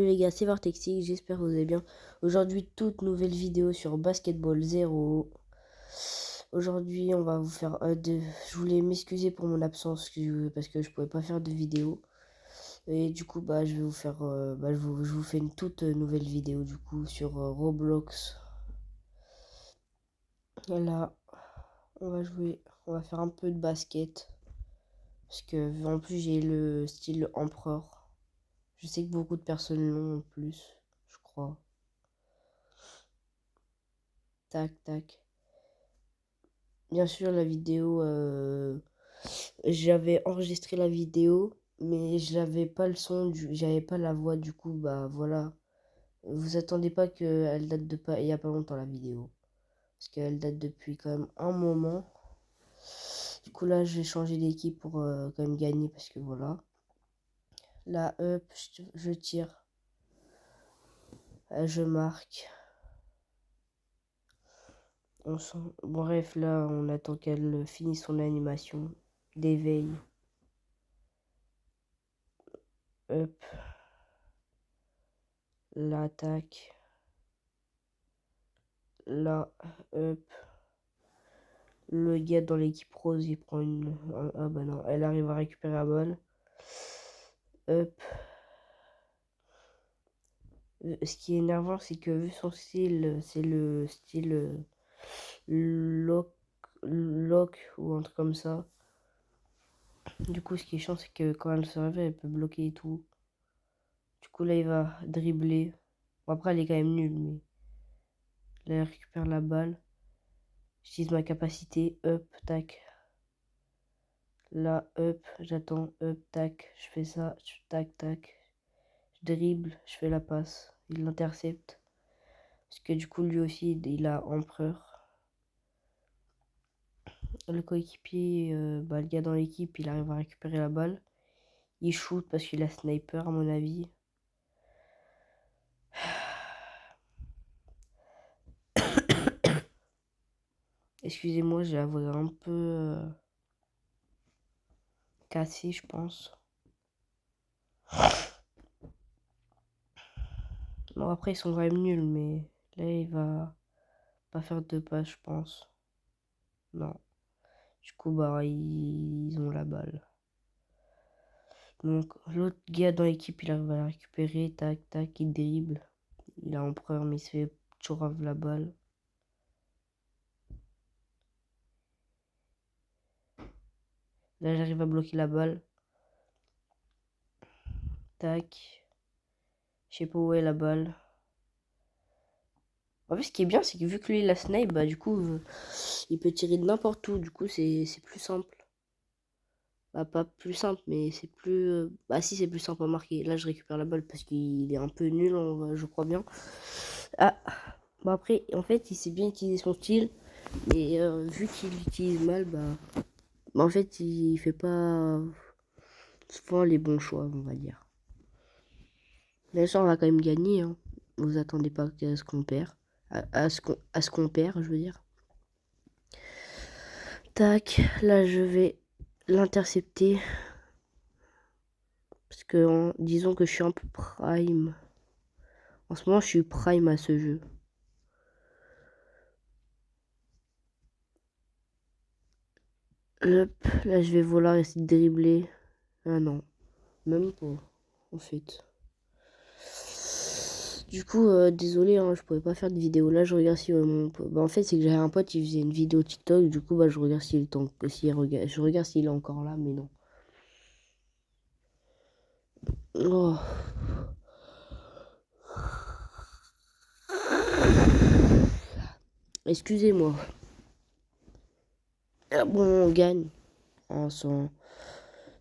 les gars, c'est Vortexi, j'espère que vous allez bien. Aujourd'hui, toute nouvelle vidéo sur Basketball 0. Aujourd'hui, on va vous faire Je voulais m'excuser pour mon absence parce que je pouvais pas faire de vidéo. Et du coup, je vais vous faire, je vous fais une toute nouvelle vidéo du coup sur Roblox. Et là, on va jouer, on va faire un peu de basket parce que en plus j'ai le style empereur. Je sais que beaucoup de personnes l'ont en plus, je crois. Tac, tac. Bien sûr, la vidéo, j'avais enregistré la vidéo, mais j'avais pas le son, j'avais pas la voix, du coup, voilà. Vous attendez pas qu'elle date de pas, il y a pas longtemps la vidéo. Parce qu'elle date depuis quand même un moment. Du coup, là, j'ai changé d'équipe pour quand même gagner, parce que voilà. Là, hop, je tire. Je marque. Bref, là, on attend qu'elle finisse son animation d'éveil. Hop. L'attaque. Là, hop. Le gars dans l'équipe rose, il prend une... Ah bah non, elle arrive à récupérer la balle. Hop. Ce qui est énervant, c'est que vu son style, c'est le style lock ou un truc comme ça. Du coup, ce qui est chiant, c'est que quand elle se réveille, elle peut bloquer et tout. Du coup, là, il va dribbler. Bon, après, elle est quand même nulle, mais là, elle récupère la balle. J'utilise ma capacité. Hop, tac. Là, hop, j'attends. Hop, tac. Je fais ça. Tac, tac. Je dribble. Je fais la passe. Il l'intercepte. Parce que du coup, lui aussi, il a empereur. Le coéquipier, le gars dans l'équipe, il arrive à récupérer la balle. Il shoot parce qu'il a sniper, à mon avis. Excusez-moi, j'ai la voix un peu cassée, je pense. Bon, après, ils sont quand même nuls, mais là, il va pas faire de pas, je pense. Non. Du coup, ils ont la balle. Donc, l'autre gars dans l'équipe, il arrive à la récupérer. Tac, tac, il dribble. Il a empereur, mais il se fait toujours avoir la balle. Là, j'arrive à bloquer la balle. Tac. Je sais pas où est la balle. En fait, ce qui est bien, c'est que vu que lui, il a snipe, du coup, il peut tirer de n'importe où. Du coup, c'est plus simple. Pas plus simple, mais c'est plus... si, c'est plus simple à marquer. Là, je récupère la balle parce qu'il est un peu nul, je crois bien. Ah, après, en fait, il sait bien utiliser son style. Mais vu qu'il l'utilise mal, en fait, il fait pas souvent les bons choix, on va dire. Bien sûr, on va quand même gagner. Hein. Vous attendez pas à ce qu'on perd. À ce qu'on perd, je veux dire. Tac, là, je vais l'intercepter. Parce que, disons que je suis un peu prime. En ce moment, je suis prime à ce jeu. Hop, là, je vais vouloir essayer de dribbler. Ah non, même pas, en fait. Du coup, désolé, hein, je pouvais pas faire de vidéo. Là, je regarde si en fait, c'est que j'avais un pote qui faisait une vidéo TikTok. Du coup, je regarde je regarde s'il est encore là, mais non. Oh. Excusez-moi. Ah bon, on gagne. Hein,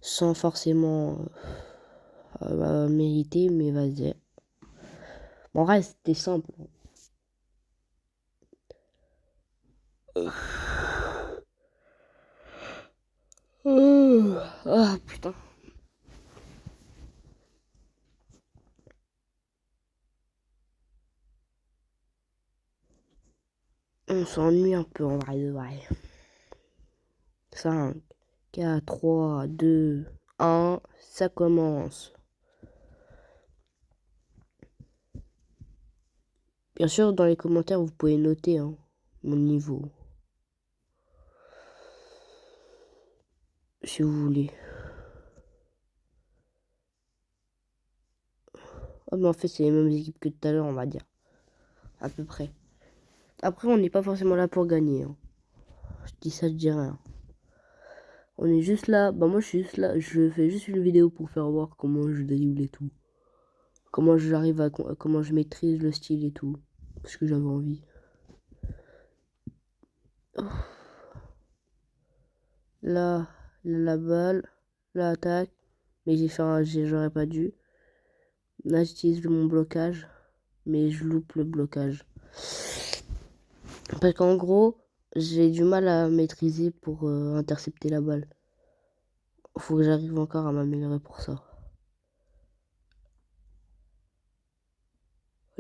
sans forcément mériter, mais vas-y. Bon, reste, c'était simple. Ah, putain. On s'ennuie un peu en vrai de vrai. 5, 4, 3, 2, 1, ça commence. Bien sûr, dans les commentaires, vous pouvez noter hein, mon niveau. Si vous voulez. Ah, mais en fait, c'est les mêmes équipes que tout à l'heure, on va dire. À peu près. Après, on n'est pas forcément là pour gagner. Hein. Je dis ça, je dis rien. On est juste là. Bah, moi, je suis juste là. Je fais juste une vidéo pour faire voir comment je dribble et tout. Comment j'arrive à. Comment je maîtrise le style et tout. Parce que j'avais envie. Oh. Là, la balle. L'attaque. Mais j'ai fait un. J'aurais pas dû. Là, j'utilise mon blocage. Mais je loupe le blocage. Parce qu'en gros, j'ai du mal à maîtriser pour intercepter la balle. Faut que j'arrive encore à m'améliorer pour ça.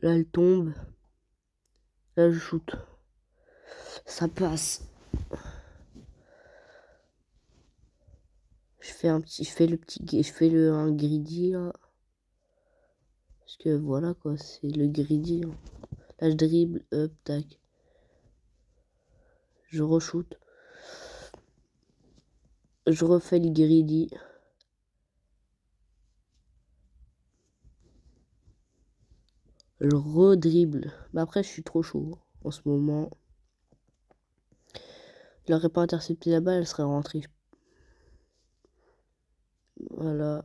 Là, elle tombe. Là, je shoot. Ça passe. Je fais un greedy là. Parce que voilà quoi, c'est le greedy. Hein. Là, je dribble, hop, tac. Je re-shoot. Je refais le greedy. Je redribble. Mais après, je suis trop chaud en ce moment. Il n'aurait pas intercepté la balle, elle serait rentrée. Voilà.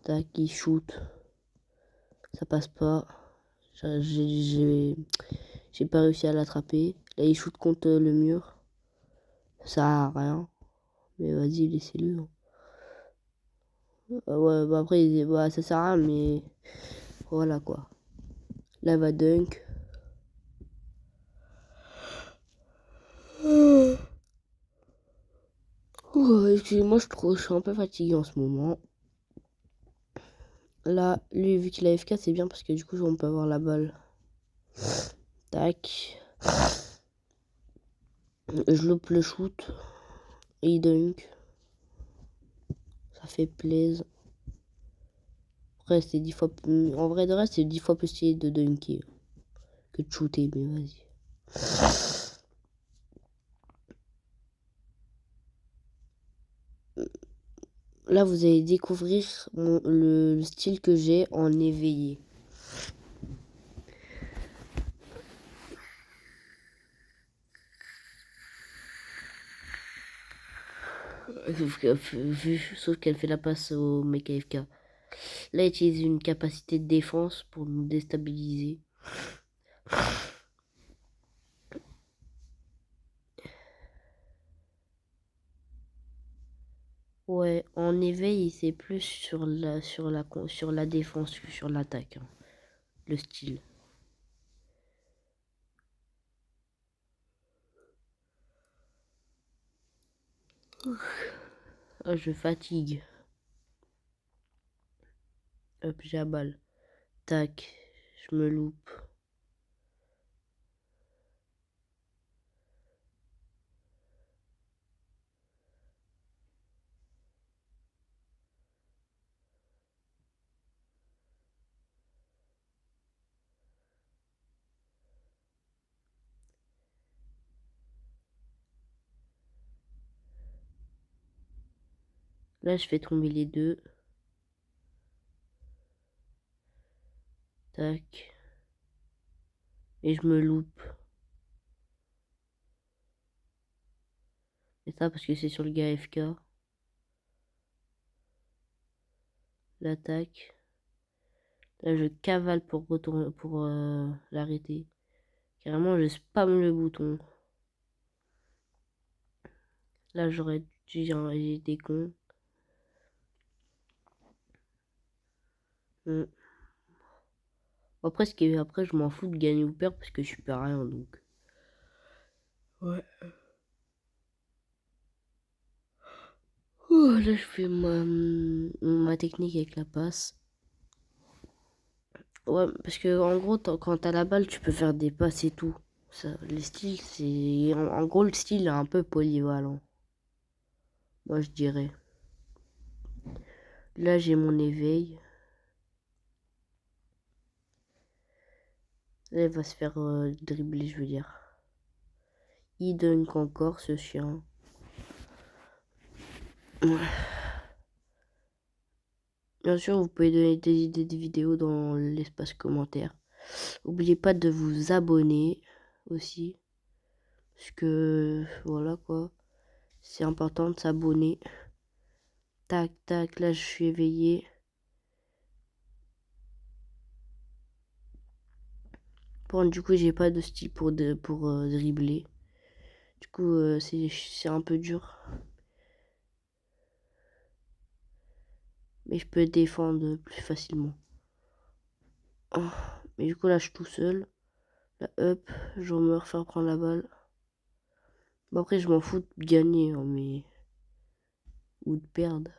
Tac, il shoot. Ça passe pas. J'ai pas réussi à l'attraper. Là, il shoot contre le mur. Ça sert à rien. Mais vas-y, laissez-le. Hein. Ouais, bah après, bah, ça sert à rien, mais voilà quoi. Là, va dunk. Excusez-moi, je suis un peu fatigué en ce moment. Là, lui, vu qu'il a FK, c'est bien parce que du coup, on peut avoir la balle. Tac. Je loupe le shoot. Et il dunk. Ça fait plaisir. Après, c'est 10 fois plus... En vrai de reste, c'est 10 fois plus stylé de dunker que de shooter, mais vas-y. Là, vous allez découvrir le style que j'ai en éveillé. Sauf qu'elle fait la passe au mec AFK. Là, il utilise une capacité de défense pour nous déstabiliser. Ouais, en éveil, c'est plus sur la défense que sur l'attaque. Hein, le style. Oh, je fatigue. Hop, j'ai la balle. Tac, je me loupe. Là, je fais tomber les deux. Tac. Et je me loupe. Et ça parce que c'est sur le gars FK. L'attaque. Là, je cavale pour retourner, pour l'arrêter. Carrément, je spam le bouton. Là, j'aurais dû j'ai des cons. Après, après, je m'en fous de gagner ou perdre parce que je suis pas rien donc. Ouais. Oh, là, je fais ma technique avec la passe. Ouais, parce que en gros, quand t'as la balle, tu peux faire des passes et tout. Ça, le style, c'est. En gros, le style est un peu polyvalent. Moi, je dirais. Là, j'ai mon éveil. Là, il va se faire dribbler, je veux dire. Il dunk encore, ce chien. Bien sûr, vous pouvez donner des idées de vidéos dans l'espace commentaire. N'oubliez pas de vous abonner aussi. Parce que, voilà quoi. C'est important de s'abonner. Tac, tac, là je suis éveillé. Bon, du coup, j'ai pas de style pour dribbler. Du coup, c'est un peu dur. Mais je peux défendre plus facilement. Oh, mais du coup, là, je suis tout seul. Là, hop, je me refaire prendre la balle. Bon, après, je m'en fous de gagner, hein, mais... Ou de perdre.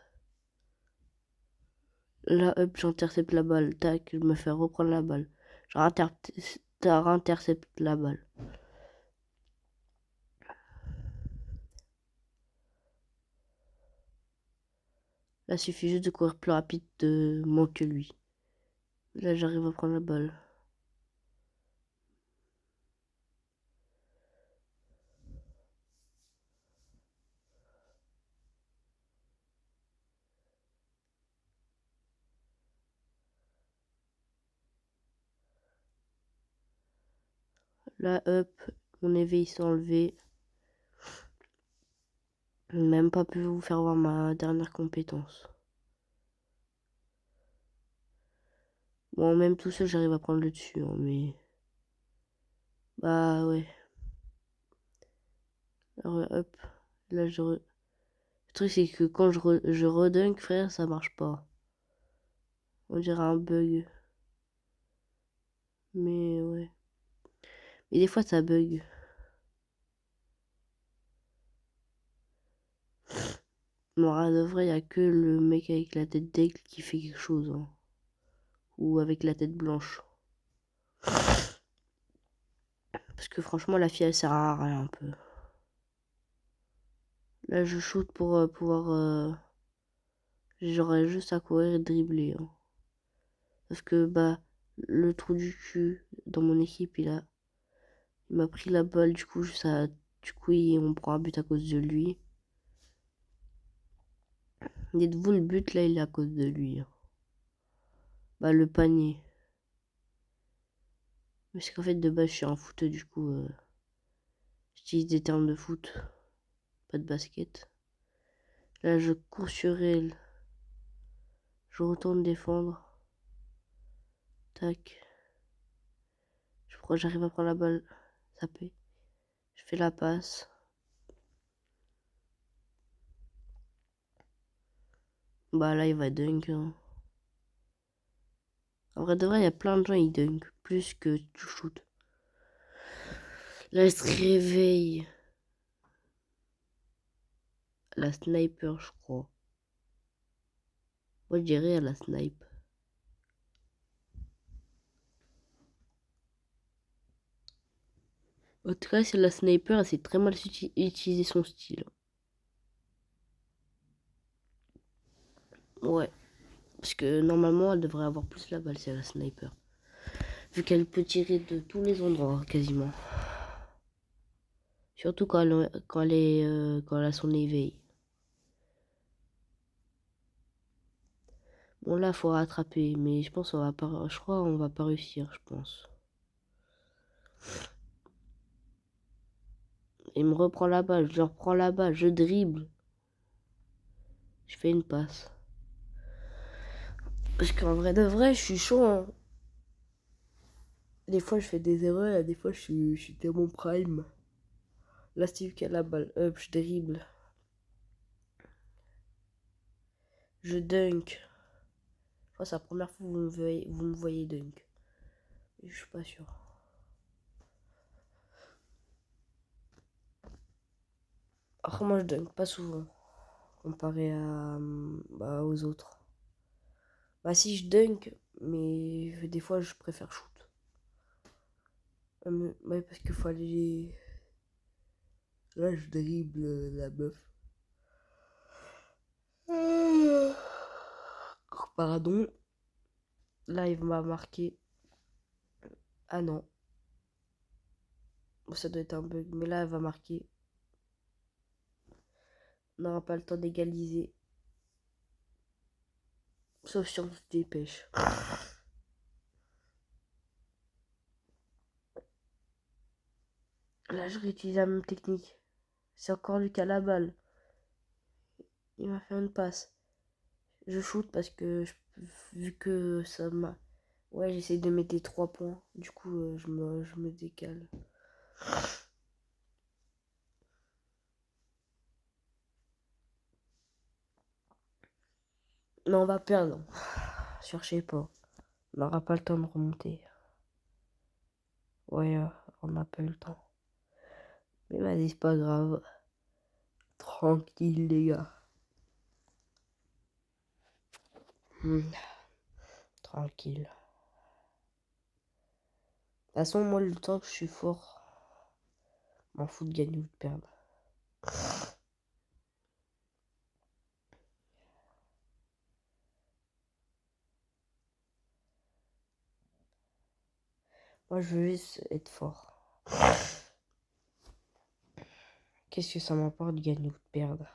Là, hop, j'intercepte la balle. Tac, je me fais reprendre la balle. Je réintercepte la balle. Là, il suffit juste de courir plus rapide de moi que lui. Là, j'arrive à prendre la balle. Là, hop, mon éveil s'est enlevé. Même pas pu vous faire voir ma dernière compétence. Bon, même tout seul, j'arrive à prendre le dessus, hein, mais... Bah, ouais. Alors, hop, là, Le truc, c'est que quand je redunk, frère, ça marche pas. On dirait un bug. Mais, ouais. Mais des fois, ça bug. Non, à de vrai, y a que le mec avec la tête d'aigle qui fait quelque chose, hein. Ou avec la tête blanche. Parce que franchement, la fille, elle sert à rien un peu. Là, je shoot pour pouvoir... J'aurais juste à courir et dribbler, hein. Parce que, bah, le trou du cul dans mon équipe, il m'a pris la balle, du coup, on prend un but à cause de lui. Dites-vous, le but, là, il est à cause de lui, hein. Bah, le panier. Parce qu'en fait, de base, je suis un footeux, du coup, j'utilise des termes de foot, pas de basket. Là, je cours sur elle. Je retourne défendre. Tac. Je crois que j'arrive à prendre la balle. Ça paie. Je fais la passe. Bah, là, il va dunk, hein. En vrai de vrai, il y a plein de gens qui dunk. Plus que tu shoot. Là, je se réveille. La sniper, je crois. Moi, je dirais à la snipe. En tout cas, c'est la sniper, elle sait très mal utiliser son style. Ouais. Parce que normalement, elle devrait avoir plus la balle, c'est la sniper. Vu qu'elle peut tirer de tous les endroits, quasiment. Surtout quand elle a son éveil. Bon, là, faut rattraper, mais je pense qu'on va pas, je crois on va pas réussir, je pense. Il me reprend la balle, je reprends la balle, je dribble. Je fais une passe. Parce qu'en vrai de vrai, je suis chaud, hein. Des fois, je fais des erreurs, et des fois, je suis dans mon prime. Là, Steve qui a la balle. Hop, je dribble. Je dunk. Je crois que c'est la première fois que vous me voyez dunk. Je suis pas sûr. Après, moi, je dunk pas souvent. Comparé bah, aux autres. Bah, si, je dunk, mais des fois, je préfère shoot. Ouais, parce qu'il faut aller. Là, je dribble la meuf. Pardon. Là, il m'a marqué. Ah non. Ça doit être un bug. Mais là, elle va marquer. On n'aura pas le temps d'égaliser. Sauf si on se dépêche. Là, je réutilise la même technique. C'est encore lui qui a la balle. Il m'a fait une passe. Je shoot parce que vu que ça m'a... Ouais, j'essaie de mettre des 3 points. Du coup, je me décale. Mais on va perdre. Cherchez pas. On n'aura pas le temps de remonter. Ouais, on n'a pas eu le temps. Mais vas-y, c'est pas grave. Tranquille, les gars. Tranquille. De toute façon, moi, le temps que je suis fort, m'en fous de gagner ou de perdre. Moi, je veux juste être fort. Qu'est-ce que ça m'apporte de gagner ou de perdre?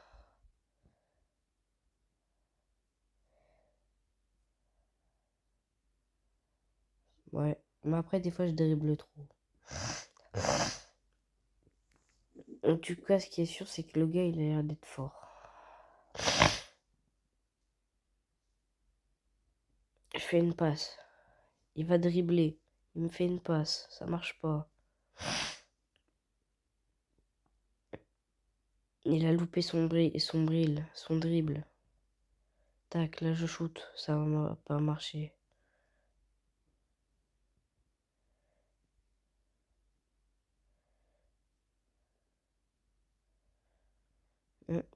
Ouais. Mais après, des fois, je dribble trop. En tout cas, ce qui est sûr, c'est que le gars, il a l'air d'être fort. Je fais une passe. Il va dribbler. Il me fait une passe. Ça marche pas. Il a loupé son dribble. Tac, là, je shoot. Ça va pas marcher.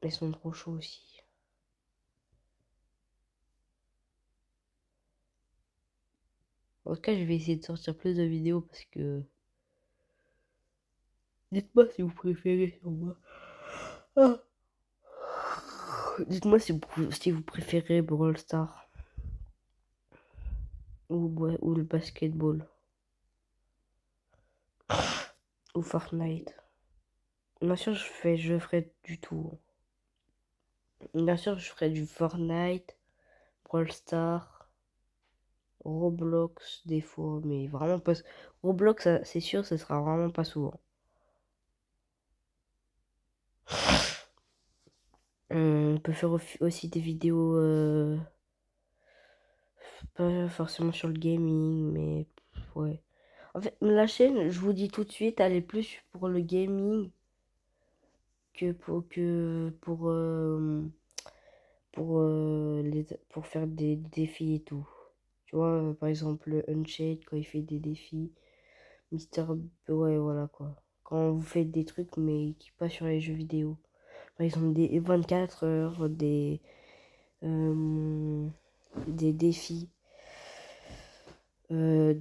Ils sont trop chauds aussi. En tout cas, je vais essayer de sortir plus de vidéos parce que... Dites-moi si vous préférez sur moi. Ah. Dites-moi si vous préférez Brawl Stars ou le basketball ou Fortnite. Bien sûr, je ferai du tout. Bien sûr, je ferai du Fortnite, Brawl Stars, Roblox des fois, mais vraiment pas. Roblox, c'est sûr, ce sera vraiment pas souvent. On peut faire aussi des vidéos, pas forcément sur le gaming, mais ouais. En fait, la chaîne, je vous dis tout de suite, elle est plus pour le gaming que pour faire des défis et tout. Tu vois, par exemple, Unshade, quand il fait des défis, Mister... Ouais, voilà quoi. Quand vous faites des trucs, mais qui passent sur les jeux vidéo. Par exemple, des 24 heures, des défis, euh,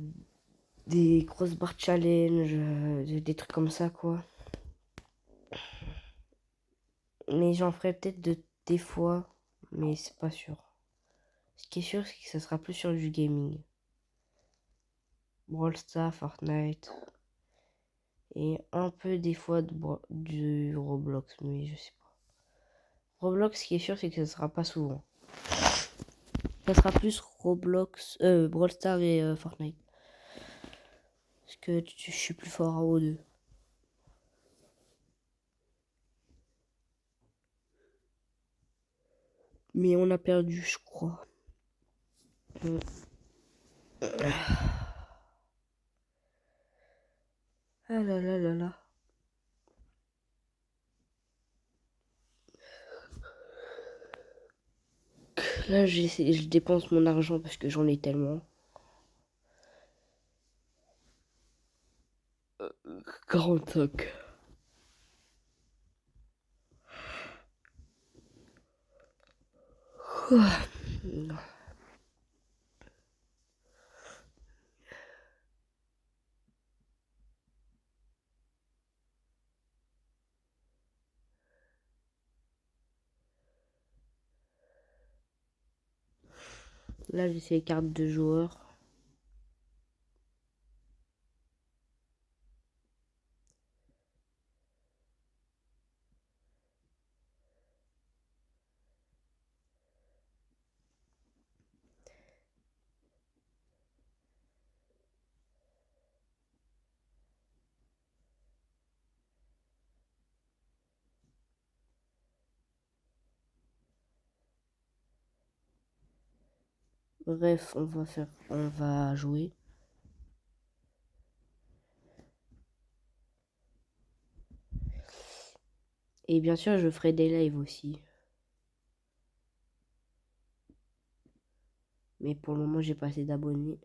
des crossbar challenge, des trucs comme ça, quoi. Mais j'en ferai peut-être des fois, mais c'est pas sûr. Ce qui est sûr, c'est que ça sera plus sur du gaming. Brawl Stars, Fortnite. Et un peu des fois du Roblox, mais je sais pas. Roblox, ce qui est sûr, c'est que ça sera pas souvent. Ça sera plus Roblox, Brawl Stars et Fortnite. Parce que je suis plus fort à O2. Mais on a perdu, je crois. Ah là là là là. Là, je dépense mon argent parce que j'en ai tellement. Grand toc. Là, j'ai ces cartes de joueurs. Bref, on va jouer. Et bien sûr, je ferai des lives aussi. Mais pour le moment, j'ai pas assez d'abonnés.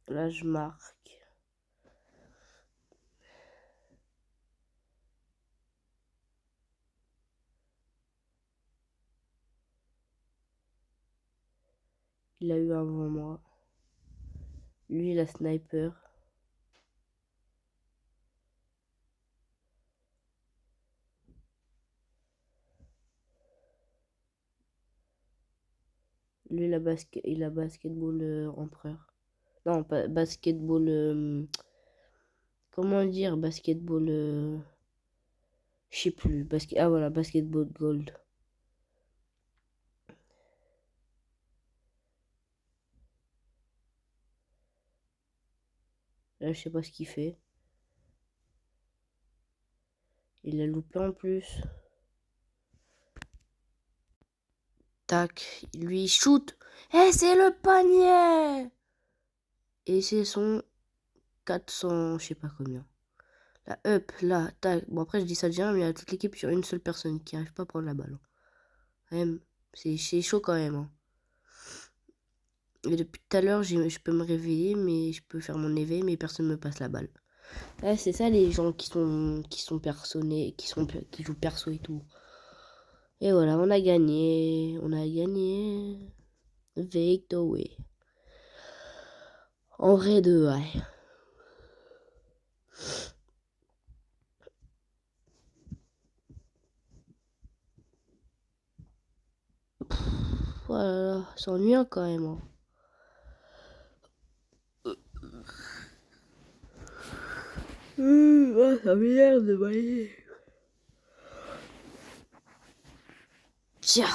Là, je marque. Il a eu avant moi. Lui, la sniper. Lui, il a basketball empereur. Non, pas basketball. Comment dire basketball. Je sais plus. Ah voilà, basketball gold. Là, je sais pas ce qu'il fait. Il a loupé en plus. Tac, lui shoot. Et c'est le panier. Et c'est son 400, je sais pas combien. La up, là, tac. Bon, après, je dis ça déjà, mais il y a toute l'équipe sur une seule personne qui arrive pas à prendre la balle. Quand même, c'est chaud quand même. Hein. Et depuis tout à l'heure, je peux me réveiller, mais je peux faire mon éveil, mais personne me passe la balle. Ouais, c'est ça les gens qui sont personnés, qui jouent perso et tout. Et voilà, on a gagné. On a gagné. Victory. En vrai de ouais. Voilà, c'est ennuyant quand même. Hein. Ça m'énerve de bailler. Tiens.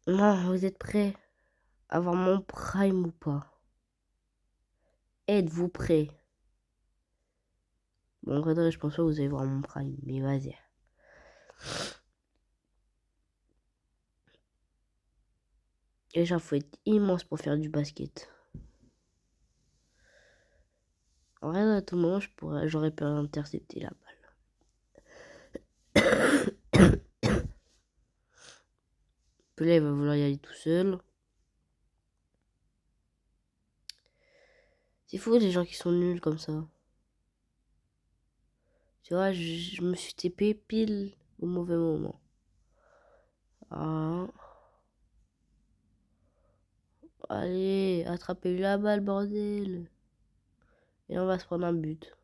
Non, vous êtes prêts à voir mon prime ou pas? Êtes-vous prêts? Bon, en vrai, je pense pas que vous allez voir mon prime, mais vas-y. Déjà, faut être immense pour faire du basket. En vrai, à tout moment, j'aurais pu intercepter la balle. Puis là, il va vouloir y aller tout seul. C'est fou les gens qui sont nuls comme ça. Tu vois, je me suis TP pile au mauvais moment. Ah. Allez, attrapez la balle, bordel. Et on va se prendre un but.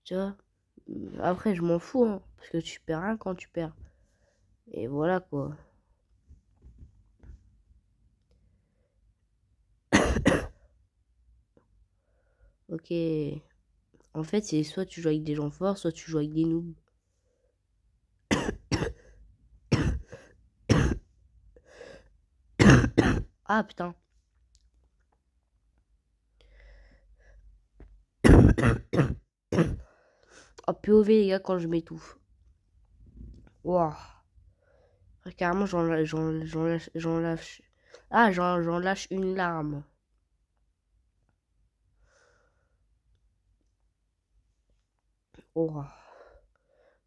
Tu vois. Après, je m'en fous, hein, parce que tu perds rien quand tu perds. Et voilà quoi. Ok. En fait, c'est soit tu joues avec des gens forts, soit tu joues avec des noobs. Ah putain. Oh POV les gars quand je m'étouffe. Waouh. Carrément j'en lâche. Ah j'en lâche une larme. Oh.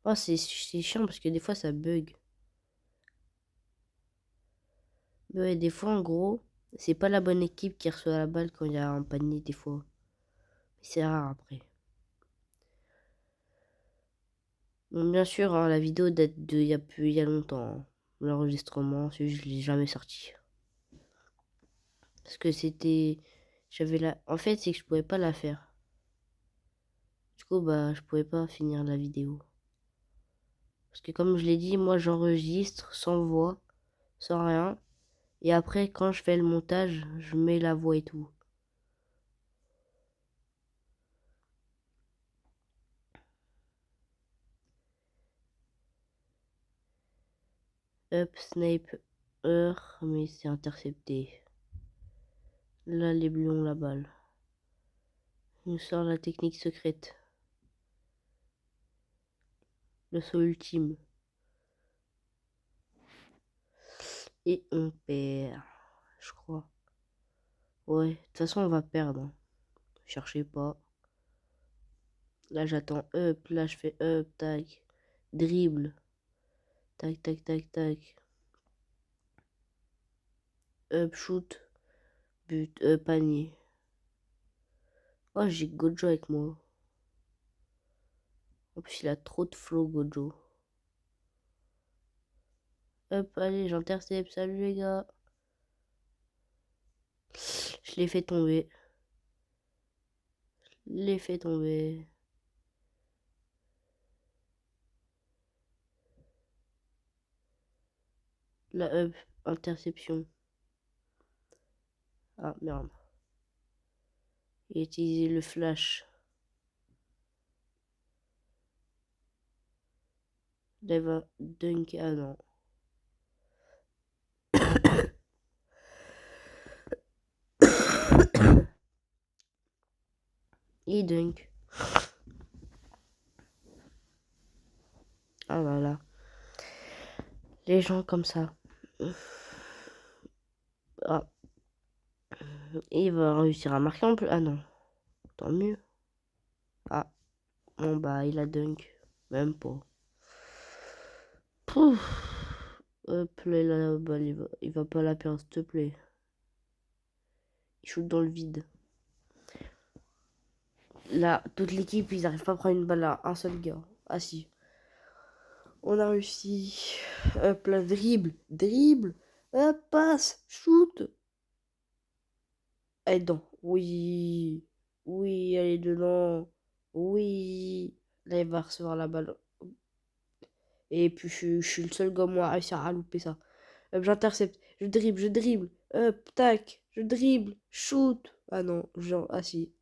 Oh c'est chiant parce que des fois ça bug. Mais ouais, des fois en gros, c'est pas la bonne équipe qui reçoit la balle quand il y a un panier des fois. C'est rare après. Bon, bien sûr, hein, la vidéo date de il y a longtemps. Hein. L'enregistrement, je l'ai jamais sorti. Parce que c'était. J'avais la. En fait, c'est que je pouvais pas la faire. Du coup, bah, je pouvais pas finir la vidéo. Parce que comme je l'ai dit, moi j'enregistre sans voix, sans rien. Et après, quand je fais le montage, je mets la voix et tout. Up, sniper, mais c'est intercepté. Là, les bleus ont la balle. Il nous sort la technique secrète. Le saut ultime. Et on perd, je crois. Ouais, de toute façon, on va perdre. Cherchez pas. Là, j'attends up. Là, je fais up, tac. Dribble. Tac, tac, tac, tac. Up, shoot. But, panier. Oh, j'ai Gojo avec moi. En plus, il a trop de flow, Gojo. Hop, allez, j'intercepte. Salut les gars. Je l'ai fait tomber. Je l'ai fait tomber. La up, interception. Ah, merde. Il a utilisé le flash. Là, il va dunk. Ah non. Il dunk. Ah là là. Les gens comme ça. Ah. Et il va réussir à marquer en plus. Ah non. Tant mieux. Ah. Bon bah il a dunk. Même pas. Pouf. Hop là, la balle, il va pas la perdre, s'il te plaît. Il shoot dans le vide. Là, toute l'équipe, ils arrivent pas à prendre une balle à un seul gars. Ah si. On a réussi. Hop là, dribble. Dribble. Hop, passe. Shoot. Elle est dedans. Oui. Oui, elle est dedans. Oui. Là, il va recevoir la balle. Et puis, je suis le seul gars, moi, à réussir à louper ça. Hop, j'intercepte. Je dribble, je dribble. Hop, tac. Je dribble. Shoot. Ah non, genre, ah si.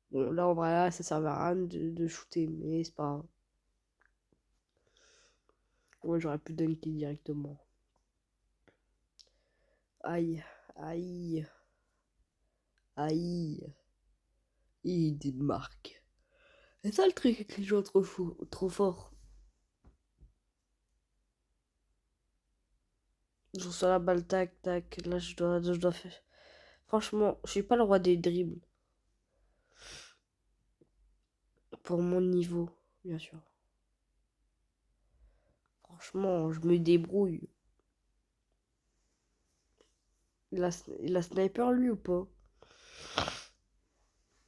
Bon, là, en vrai, là, ça servait à rien de shooter, mais c'est pas grave. Ouais, j'aurais pu dunker directement. Aïe, aïe, aïe. Il démarque. C'est ça le truc avec les gens trop fous, trop forts. Je reçois la balle, tac, tac. Là, je dois faire. Franchement, je suis pas le roi des dribbles. Pour mon niveau, bien sûr. Franchement, je me débrouille. Il a sniper lui ou pas?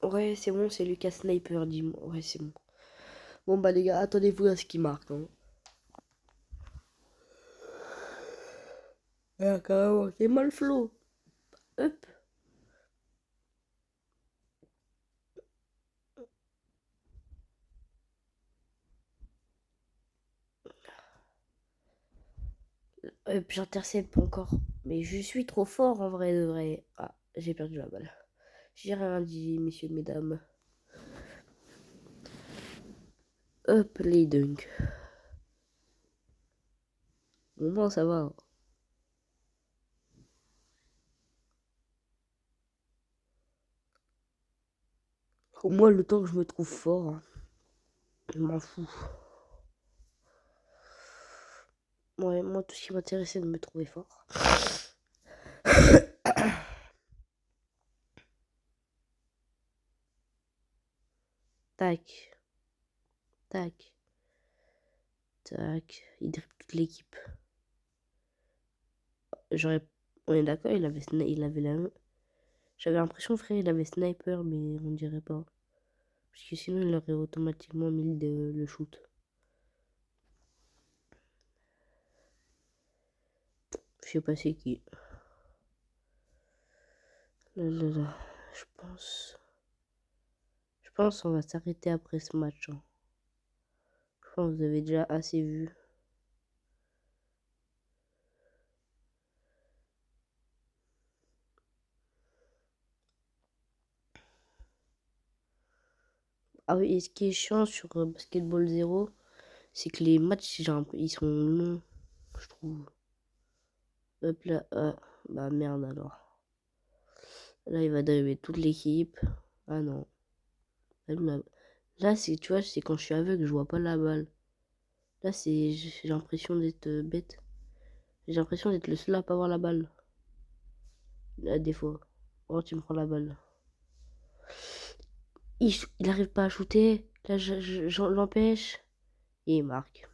Ouais, c'est bon, c'est Lucas Sniper, dis-moi. Ouais, c'est bon. Bon, bah, les gars, attendez-vous à ce qu'il marque. Hein. Ah, carrément, c'est mal flow. Hop. Puis j'intercepte encore. Mais je suis trop fort en vrai de vrai. Ah, j'ai perdu la balle. J'ai rien dit, messieurs, mesdames. Hop, les dunks. Bon, ça va. Au moins, le temps que je me trouve fort, hein, je m'en fous. Ouais, moi, tout ce qui m'intéresse, c'est de me trouver fort. Tac, tac, tac. Il dribble toute l'équipe. J'aurais... On est d'accord, il avait la... J'avais l'impression, frère, il avait sniper, mais on dirait pas. Parce que sinon, il aurait automatiquement mis le shoot. Je sais pas c'est qui. Là, là, là. Je pense... Je pense qu'on va s'arrêter après ce match. Hein. Je pense que vous avez déjà assez vu. Ah oui, et ce qui est chiant sur Basketball 0, c'est que les matchs, ils sont longs. je trouve. Hop là, ah, bah merde alors. Là, il va dribbler toute l'équipe. Ah non. Là, c'est, tu vois, c'est quand je suis aveugle, je vois pas la balle. Là, j'ai l'impression d'être bête. J'ai l'impression d'être le seul à pas voir la balle. Là, des fois. Oh, tu me prends la balle. Il arrive pas à shooter. Là, je l'empêche. Et il marque.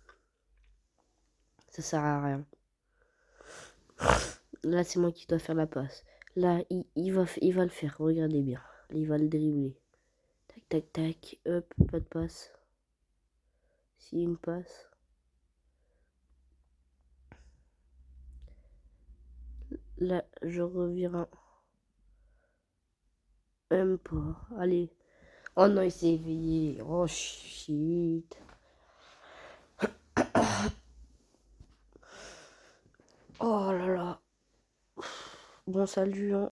Ça sert à rien. Là, c'est moi qui dois faire la passe. Là, il va le faire. Regardez bien. Là, il va le dribbler. Tac, tac, tac. Hop, pas de passe. Si, une passe. Là, je reviens. Même pas. Allez. Oh non, il s'est éveillé. Oh shit. Oh là là. Bon, salut, hein.